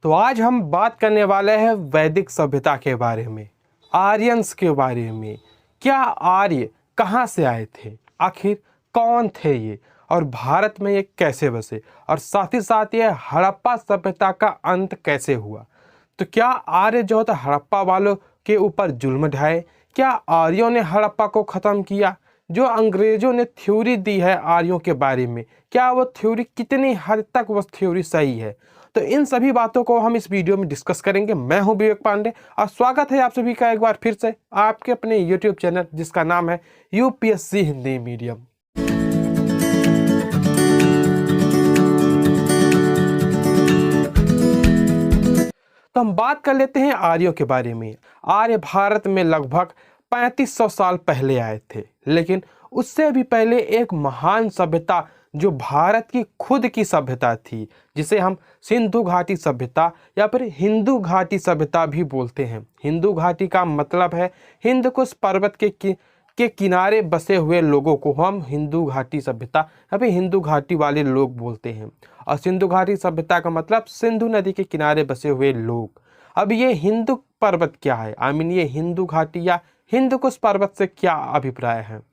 तो आज हम बात करने वाले हैं वैदिक सभ्यता के बारे में, आर्यंस के बारे में। क्या आर्य कहाँ से आए थे, आखिर कौन थे ये, और भारत में ये कैसे बसे, और साथ ही साथ ये हड़प्पा सभ्यता का अंत कैसे हुआ। तो क्या आर्य जो था हड़प्पा वालों के ऊपर जुल्म ढाए, क्या आर्यों ने हड़प्पा को ख़त्म किया। जो अंग्रेज़ों ने थ्योरी दी है आर्यों के बारे में, क्या वो थ्योरी कितनी हद तक वो थ्योरी सही है। तो इन सभी बातों को हम इस वीडियो में डिस्कस करेंगे। मैं हूं विवेक पांडे और स्वागत है आप सभी का एक बार फिर से आपके अपने यूट्यूब चैनल जिसका नाम है यूपीएससी हिंदी मीडियम। तो हम बात कर लेते हैं आर्यों के बारे में। आर्य भारत में लगभग 3500 साल पहले आए थे, लेकिन उससे भी पहले एक महान सभ्यता जो भारत की खुद की सभ्यता थी, जिसे हम सिंधु घाटी सभ्यता या फिर हिंदू घाटी सभ्यता भी बोलते हैं। हिंदू घाटी का मतलब है हिंद कुश पर्वत के किनारे बसे हुए लोगों को हम हिंदू घाटी सभ्यता या फिर हिंदू घाटी वाले लोग बोलते हैं, और सिंधु घाटी सभ्यता का मतलब सिंधु नदी के किनारे बसे हुए लोग। अब ये हिंदू पर्वत क्या है, ये हिंदू घाटी या हिंदू कुश पर्वत से क्या अभिप्राय है।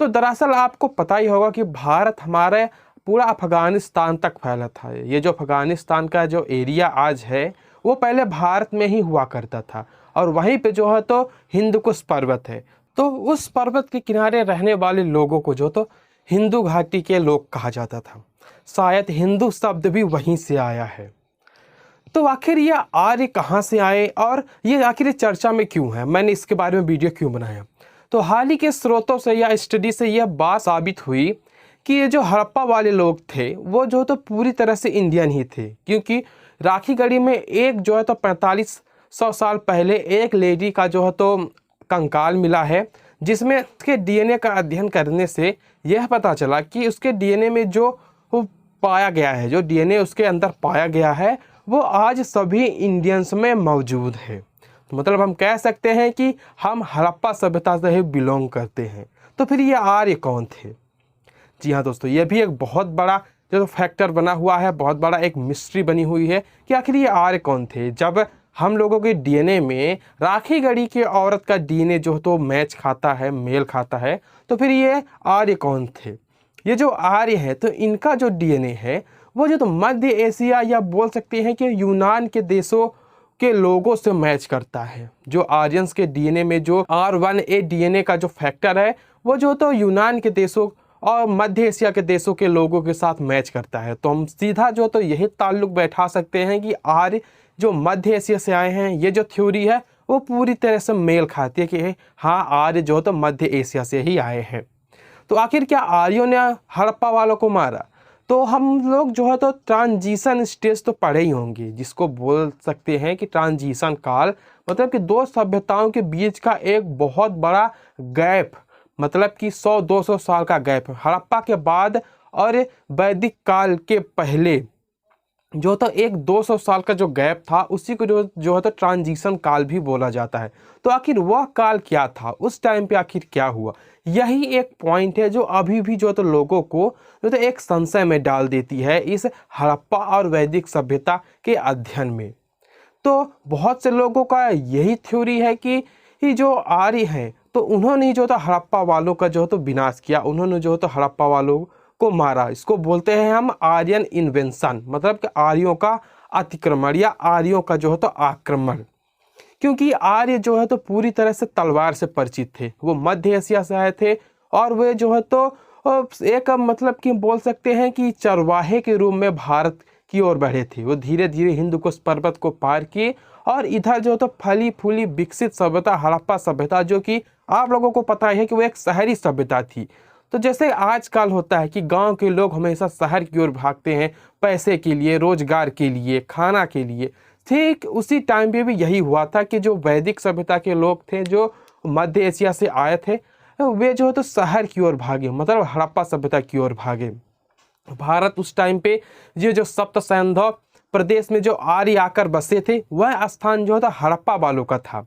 तो दरअसल आपको पता ही होगा कि भारत हमारे पूरा अफगानिस्तान तक फैला था। ये जो अफगानिस्तान का जो एरिया आज है वो पहले भारत में ही हुआ करता था, और वहीं पे जो है तो हिंदू कुश पर्वत है। तो उस पर्वत के किनारे रहने वाले लोगों को जो तो हिंदू घाटी के लोग कहा जाता था। शायद हिंदू शब्द भी वहीं से आया है। तो आखिर ये आर्य कहाँ से आए और ये आखिर चर्चा में क्यों है, मैंने इसके बारे में वीडियो क्यों बनाया। तो हाल ही के स्रोतों से या स्टडी से यह बात साबित हुई कि ये जो हड़प्पा वाले लोग थे वो जो तो पूरी तरह से इंडियन ही थे, क्योंकि राखीगढ़ी में एक जो है तो 4500 साल पहले एक लेडी का जो है तो कंकाल मिला है, जिसमें उसके डीएनए का अध्ययन करने से यह पता चला कि उसके डीएनए में जो पाया गया है, जो डीएनए उसके अंदर पाया गया है, वो आज सभी इंडियंस में मौजूद है। तो मतलब हम कह सकते हैं कि हम हड़प्पा सभ्यता से ही बिलोंग करते हैं। तो फिर ये आर्य कौन थे। जी हाँ दोस्तों, ये भी एक बहुत बड़ा जो फैक्टर बना हुआ है, बहुत बड़ा एक मिस्ट्री बनी हुई है कि आखिर ये आर्य कौन थे। जब हम लोगों के डीएनए में राखीगढ़ी की औरत का डीएनए जो तो मैच खाता है, मेल खाता है, तो फिर ये आर्य कौन थे। ये जो आर्य है तो इनका जो डीएनए है वो जो तो मध्य एशिया या बोल सकते हैं कि यूनान के देशों के लोगों से मैच करता है। जो आर्यंस के डीएनए में जो R1A डीएनए का जो फैक्टर है वो जो तो यूनान के देशों और मध्य एशिया के देशों के लोगों के साथ मैच करता है। तो हम सीधा जो तो यही ताल्लुक बैठा सकते हैं कि आर्य जो मध्य एशिया से आए हैं, ये जो थ्योरी है वो पूरी तरह से मेल खाती है कि हाँ, आर्य जो तो मध्य एशिया से ही आए हैं। तो आखिर क्या आर्यों ने हड़प्पा वालों को मारा। तो हम लोग जो है तो ट्रांजिशन स्टेज तो पढ़े ही होंगे, जिसको बोल सकते हैं कि ट्रांजिशन काल, मतलब कि दो सभ्यताओं के बीच का एक बहुत बड़ा गैप, मतलब कि 100-200 साल का गैप। हड़प्पा के बाद और वैदिक काल के पहले जो तो एक 200 साल का जो गैप था, उसी को जो है तो ट्रांजिशन काल भी बोला जाता है। तो आखिर वह काल क्या था, उस टाइम पे आखिर क्या हुआ, यही एक पॉइंट है जो अभी भी जो तो लोगों को जो तो एक संशय में डाल देती है इस हड़प्पा और वैदिक सभ्यता के अध्ययन में। तो बहुत से लोगों का यही थ्योरी है कि जो आर्य हैं तो उन्होंने जो तो हड़प्पा वालों का जो तो विनाश किया, उन्होंने जो तो हड़प्पा वालों को मारा। इसको बोलते हैं हम आर्यन इन्वेंशन, मतलब कि आर्यों का अतिक्रमण या आर्यों का जो है तो आक्रमण। क्योंकि आर्य जो है तो पूरी तरह से तलवार से परिचित थे, वो मध्य एशिया से आए थे, और वे जो है तो एक मतलब कि बोल सकते हैं कि चरवाहे के रूप में भारत की ओर बढ़े थे। वो धीरे धीरे हिंदू कुश पर्वत को पार किए और इधर जो तो फली फूली विकसित सभ्यता हड़प्पा सभ्यता, जो कि आप लोगों को पता है कि वो एक शहरी सभ्यता थी। तो जैसे आजकल होता है कि गांव के लोग हमेशा शहर की ओर भागते हैं पैसे के लिए, रोजगार के लिए, खाना के लिए, ठीक उसी टाइम पे भी यही हुआ था कि जो वैदिक सभ्यता के लोग थे जो मध्य एशिया से आए थे, वे जो है तो शहर की ओर भागे, मतलब हड़प्पा सभ्यता की ओर भागे। भारत उस टाइम पे ये जो सप्त सिंधु प्रदेश में जो आर्य आकर बसे थे, वह स्थान जो था हड़प्पा वालों का था।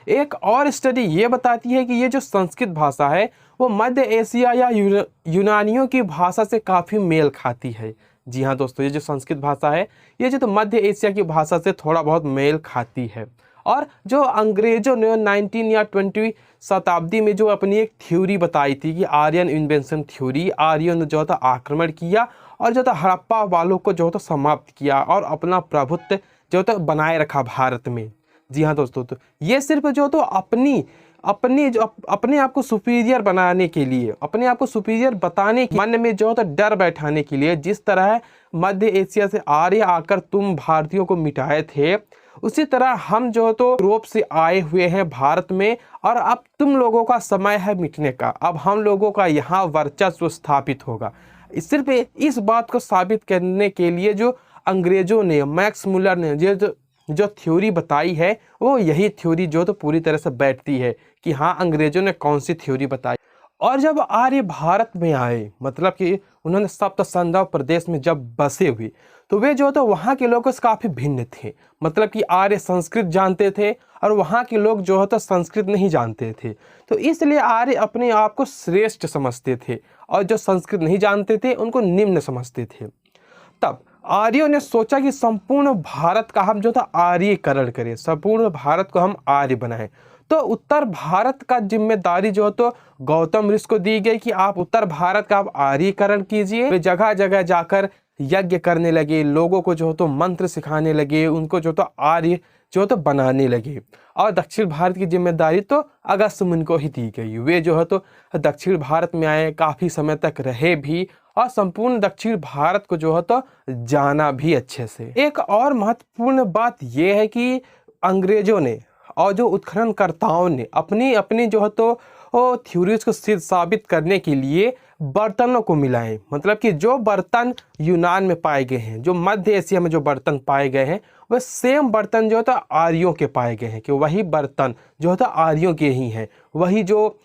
एक और स्टडी ये बताती है कि ये जो संस्कृत भाषा है वो मध्य एशिया या यूनानियों की भाषा से काफ़ी मेल खाती है। जी हाँ दोस्तों, ये जो संस्कृत भाषा है ये जो तो मध्य एशिया की भाषा से थोड़ा बहुत मेल खाती है। और जो अंग्रेजों ने 19 या 20 शताब्दी में जो अपनी एक थ्योरी बताई थी कि आर्यन इन्वेंशन थ्योरी, आर्यों ने जो था आक्रमण किया और जो था हड़प्पा वालों को जो था समाप्त किया और अपना प्रभुत्व जो था बनाए रखा भारत में। जी हाँ दोस्तों, तो ये सिर्फ जो तो अपने आप को सुपीरियर बनाने के लिए, अपने आप को सुपीरियर बताने के मन में जो तो डर बैठाने के लिए, जिस तरह मध्य एशिया से आर्य आकर तुम भारतीयों को मिटाए थे, उसी तरह हम जो तो यूरोप से आए हुए हैं भारत में और अब तुम लोगों का समय है मिटने का। अब हम लोगों का यहाँ वर्चस्व स्थापित होगा। सिर्फ इस बात को साबित करने के लिए जो अंग्रेजों ने, मैक्स मुलर ने जो थ्योरी बताई है, वो यही थ्योरी जो तो पूरी तरह से बैठती है कि हाँ अंग्रेजों ने कौन सी थ्योरी बताई। और जब आर्य भारत में आए, मतलब कि उन्होंने सप्त संधव प्रदेश में जब बसे हुए, तो वे जो तो वहाँ के लोगों से काफ़ी भिन्न थे। मतलब कि आर्य संस्कृत जानते थे और वहाँ के लोग जो है तो संस्कृत नहीं जानते थे। तो इसलिए आर्य अपने आप को श्रेष्ठ समझते थे और जो संस्कृत नहीं जानते थे उनको निम्न समझते थे। तब आर्यों ने सोचा कि संपूर्ण भारत का हम जो था आर्यीकरण करें, संपूर्ण भारत को हम आर्य बनाएं। तो उत्तर भारत का जिम्मेदारी जो तो गौतम ऋषि को दी गई कि आप उत्तर भारत का आप आर्यीकरण कीजिए। वे जगह जगह जाकर यज्ञ करने लगे, लोगों को जो तो मंत्र सिखाने लगे, उनको जो तो आर्य जो तो बनाने लगे। और दक्षिण भारत की जिम्मेदारी तो अगस्त्य मुनि को ही दी गई। वे जो है तो दक्षिण भारत में आए, काफ़ी समय तक रहे भी और संपूर्ण दक्षिण भारत को जो है तो जाना भी अच्छे से। एक और महत्वपूर्ण बात यह है कि अंग्रेजों ने और जो उत्खननकर्ताओं ने अपनी अपनी जो है तो थ्योरीज को सिद्ध साबित करने के लिए बर्तनों को मिलाएं। मतलब कि जो बर्तन यूनान में पाए गए हैं, जो मध्य एशिया में जो बर्तन पाए गए हैं, वह सेम बर्तन जो था आर्यों के पाए गए हैं, कि वही बर्तन जो था आर्यों के ही हैं। वही जो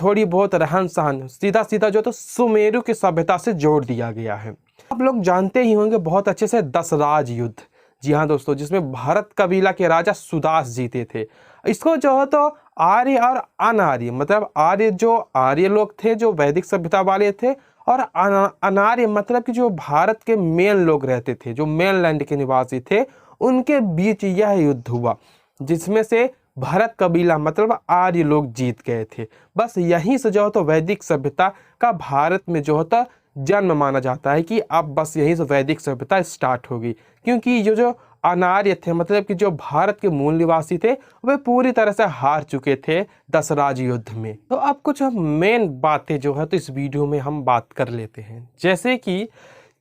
थोड़ी बहुत रहन सहन सीधा सीधा जो तो सुमेरु की सभ्यता से जोड़ दिया गया है। आप लोग जानते ही होंगे बहुत अच्छे से दशराज युद्ध। जी हाँ दोस्तों, जिसमें भारत कबीला के राजा सुदास जीते थे। इसको जो है तो आर्य और अनार्य, मतलब आर्य जो आर्य लोग थे जो वैदिक सभ्यता वाले थे, और अनार्य मतलब कि जो भारत के मेन लोग रहते थे, जो मेनलैंड के निवासी थे, उनके बीच यह युद्ध हुआ, जिसमें से भरत कबीला मतलब आर्य लोग जीत गए थे। बस यहीं से जो है तो वैदिक सभ्यता का भारत में जो होता जन्म माना जाता है कि अब बस यहीं से वैदिक सभ्यता स्टार्ट होगी। क्योंकि ये जो अनार्य थे, मतलब कि जो भारत के मूल निवासी थे, वे पूरी तरह से हार चुके थे दशराज युद्ध में। तो अब कुछ मेन बातें जो है तो इस वीडियो में हम बात कर लेते हैं। जैसे कि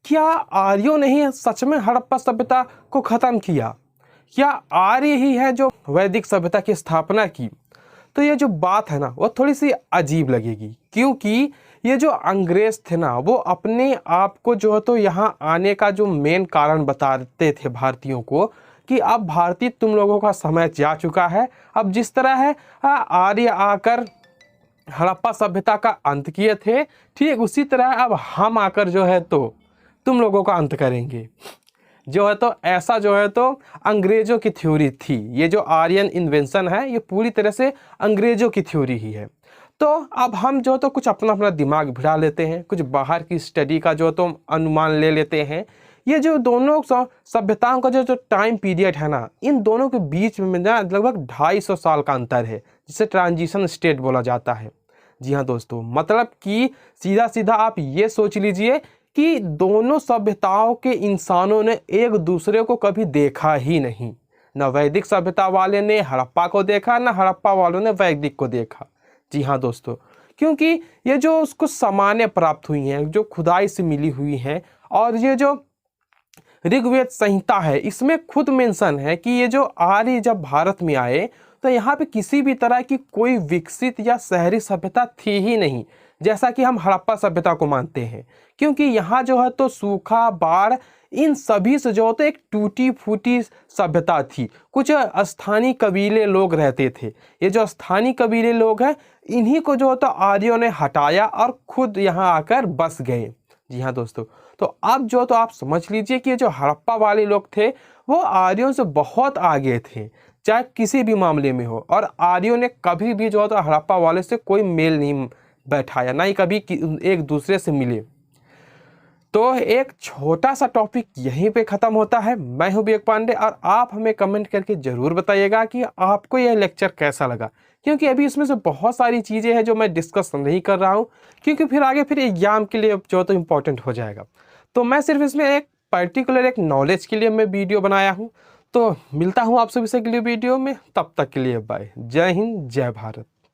क्या आर्यों ने ही सच में हड़प्पा सभ्यता को ख़त्म किया? क्या आर्य ही है जो वैदिक सभ्यता की स्थापना की? तो ये जो बात है ना वो थोड़ी सी अजीब लगेगी, क्योंकि ये जो अंग्रेज थे ना वो अपने आप को जो है तो यहाँ आने का जो मेन कारण बताते थे भारतीयों को कि अब भारतीय तुम लोगों का समय जा चुका है। अब जिस तरह है आर्य आकर हड़प्पा सभ्यता का अंत किए थे, ठीक उसी तरह अब हम आकर जो है तो तुम लोगों का अंत करेंगे। जो है तो ऐसा जो है तो अंग्रेजों की थ्योरी थी। ये जो आर्यन इन्वेंशन है ये पूरी तरह से अंग्रेजों की थ्योरी ही है। तो अब हम जो तो कुछ अपना अपना दिमाग भिड़ा लेते हैं, कुछ बाहर की स्टडी का जो तो अनुमान ले लेते हैं। ये जो दोनों सभ्यताओं का जो टाइम पीरियड है ना, इन दोनों के बीच में ना लगभग 250 साल का अंतर है, जिसे ट्रांजिशन स्टेट बोला जाता है। जी हाँ दोस्तों, मतलब कि सीधा सीधा आप ये सोच लीजिए कि दोनों सभ्यताओं के इंसानों ने एक दूसरे को कभी देखा ही नहीं। न वैदिक सभ्यता वाले ने हड़प्पा को देखा, न हड़प्पा वालों ने वैदिक को देखा। जी हाँ दोस्तों, क्योंकि ये जो उसको सामान्य प्राप्त हुई हैं, जो खुदाई से मिली हुई हैं, और ये जो ऋग्वेद संहिता है इसमें खुद मेंशन है कि ये जो आर्य जब भारत में आए तो यहाँ पे किसी भी तरह की कोई विकसित या शहरी सभ्यता थी ही नहीं, जैसा कि हम हड़प्पा सभ्यता को मानते हैं। क्योंकि यहाँ जो है तो सूखा, बाढ़, इन सभी से जो है तो एक टूटी फूटी सभ्यता थी। कुछ स्थानीय कबीले लोग रहते थे। ये जो स्थानीय कबीले लोग हैं इन्हीं को जो है तो आर्यों ने हटाया और खुद यहाँ आकर बस गए। जी हाँ दोस्तों, तो अब जो तो आप समझ लीजिए कि ये जो हड़प्पा वाले लोग थे वो आर्यों से बहुत आगे थे, चाहे किसी भी मामले में हो। और आर्यों ने कभी भी जो है तो हड़प्पा वाले से कोई मेल नहीं बैठाया, ना ही कभी एक दूसरे से मिले। तो एक छोटा सा टॉपिक यहीं पे ख़त्म होता है। मैं हूं विवेक पांडे और आप हमें कमेंट करके ज़रूर बताइएगा कि आपको यह लेक्चर कैसा लगा, क्योंकि अभी इसमें से बहुत सारी चीज़ें हैं जो मैं डिस्कस नहीं कर रहा हूं, क्योंकि फिर आगे फिर एग्ज़ाम के लिए जो तो इम्पोर्टेंट हो जाएगा। तो मैं सिर्फ इसमें एक पर्टिकुलर एक नॉलेज के लिए मैं वीडियो बनाया हूँ। तो मिलता हूँ आप सभी से अगली वीडियो में, तब तक के लिए बाय। जय हिंद, जय भारत।